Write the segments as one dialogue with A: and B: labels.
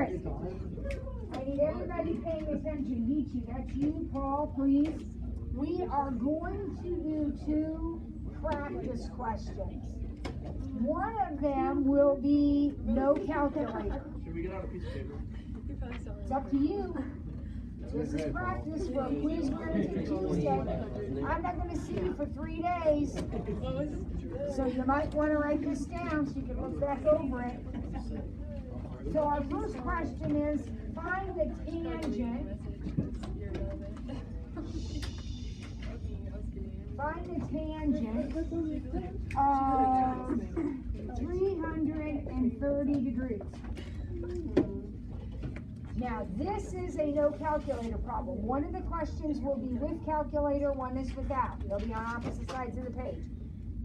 A: right. I need everybody paying attention. Nietzsche, that's you, Paul, please. We are going to do 2 practice questions. One of them will be no calculator.
B: Should we get out a piece of paper?
A: It's up to you. This is practice for a quiz we're going to do Tuesday. I'm not going to see you for 3 days. So you might want to write this down so you can look back over it. So our first question is, find the tangent. Find the tangent of 330 degrees. Now, this is a no calculator problem. One of the questions will be with calculator, one is without. They'll be on opposite sides of the page.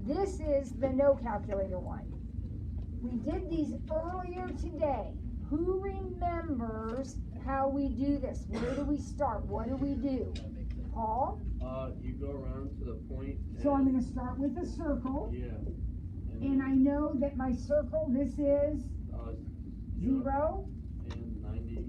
A: This is the no calculator one. We did these earlier today. Who remembers how we do this? Where do we start? What do we do? Paul?
B: You go around to the point.
A: So I'm going to start with a circle.
B: Yeah.
A: And I know that my circle, this is 0.
B: And 90,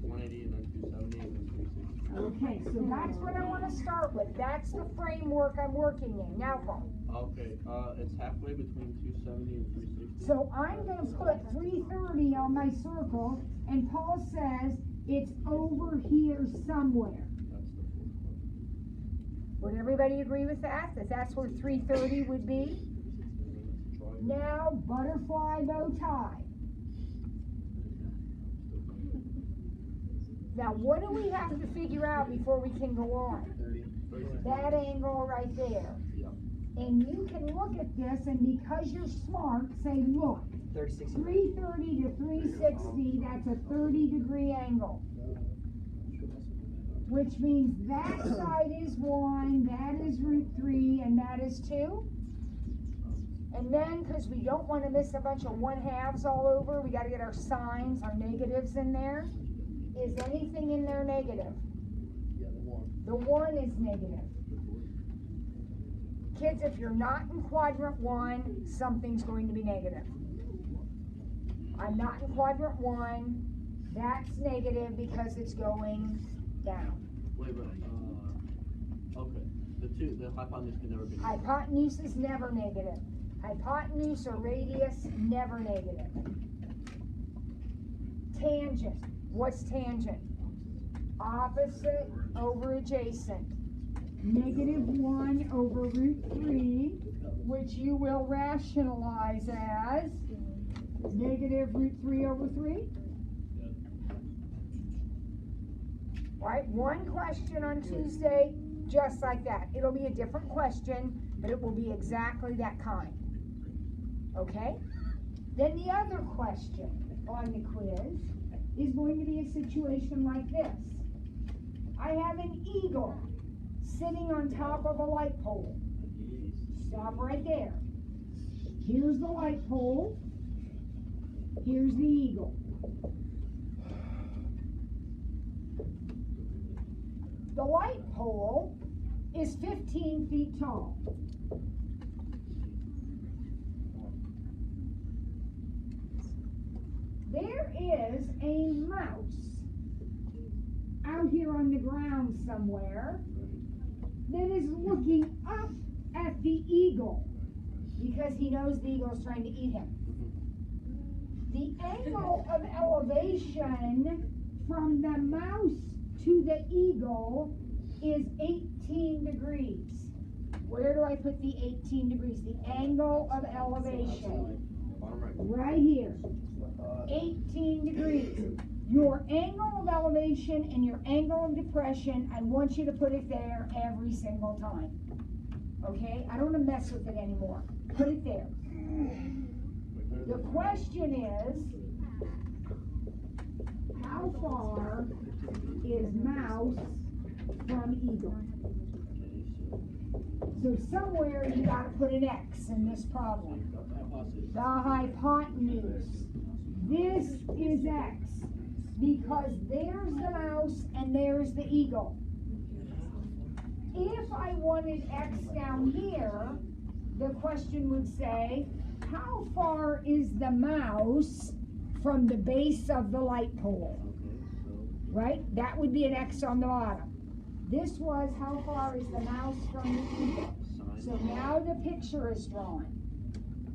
B: 180, and then 270, and then 360.
A: Okay, so that's what I want to start with. That's the framework I'm working in. Now, Paul.
B: Okay, it's halfway between 270 and 360.
A: So I'm going to put 330 on my circle, and Paul says it's over here somewhere.
B: That's the fourth one.
A: Would everybody agree with that? That that's where 330 would be? Now, butterfly bow tie. Now, what do we have to figure out before we can go on? That angle right there. And you can look at this, and because you're smart, say, look, 330 to 360, that's a 30-degree angle. Which means that side is 1, that is root 3, and that is 2. And then, because we don't want to miss a bunch of 1/2s all over, we got to get our signs, our negatives in there. Is anything in there negative?
B: Yeah, the 1.
A: The 1 is negative. Kids, if you're not in quadrant 1, something's going to be negative. I'm not in quadrant 1. That's negative because it's going down.
B: Wait, okay. The hypotenuse can never be negative.
A: Hypotenuse is never negative. Hypotenuse or radius, never negative. Tangent. What's tangent? Opposite over adjacent. -1 over root 3, which you will rationalize as negative root 3 over 3. Right? One question on Tuesday, just like that. It'll be a different question, but it will be exactly that kind. Okay? Then the other question on the quiz is going to be a situation like this. I have an eagle sitting on top of a light pole. Stop right there. Here's the light pole. Here's the eagle. The light pole is 15 feet tall. There is a mouse out here on the ground somewhere that is looking up at the eagle because he knows the eagle is trying to eat him. The angle of elevation from the mouse to the eagle is 18 degrees. Where do I put the 18 degrees? The angle of elevation. Right here. 18 degrees. Your angle of elevation and your angle of depression, I want you to put it there every single time. Okay? I don't want to mess with it anymore. Put it there. The question is, how far is mouse from eagle? So somewhere you got to put an X in this problem. The hypotenuse. This is X because there's the mouse and there's the eagle. If I wanted X down here, the question would say, how far is the mouse from the base of the light pole.
B: Okay, so.
A: Right? That would be an X on the bottom. This was how far is the mouse from the eagle.
B: Sine.
A: So now the picture is drawn.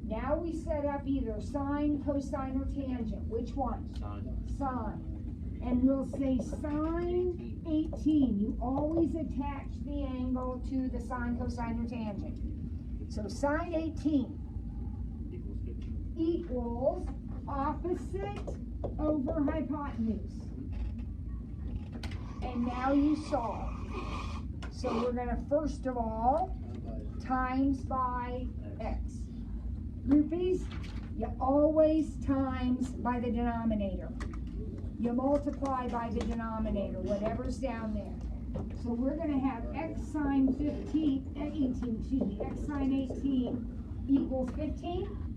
A: Now we set up either sine, cosine, or tangent. Which one?
B: Sine.
A: Sine. And we'll say sine 18. You always attach the angle to the sine, cosine, or tangent. So sine 18
B: Equals 15.
A: equals opposite over hypotenuse. And now you solve. So we're going to first of all times by x. Groupies, you always times by the denominator. You multiply by the denominator, whatever's down there. So we're going to have x sine 18, x sine 18 equals 15.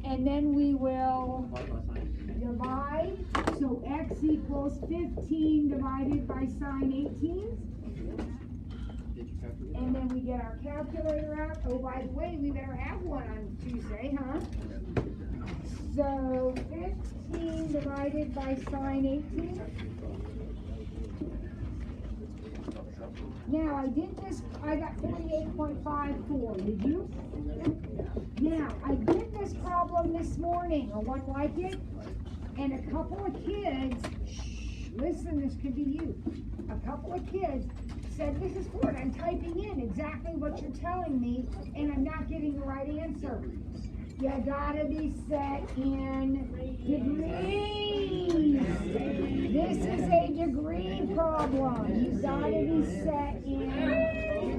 A: And then we will divide, so x equals 15 divided by sine 18. And then we get our calculator out. Oh, by the way, we better have one on Tuesday, huh? So 15 divided by sine 18. Now, I did this, I got 48.54, did you? Now, I did this problem this morning, or one like it, and a couple of kids, listen, this could be you. A couple of kids said, this is Ford, I'm typing in exactly what you're telling me, and I'm not getting the right answer. You gotta be set in degrees. This is a degree problem. You gotta be set in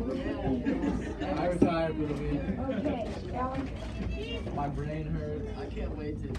A: degrees.
C: I retired for the week.
A: Okay, Ellen.
C: My brain hurts. I can't wait to.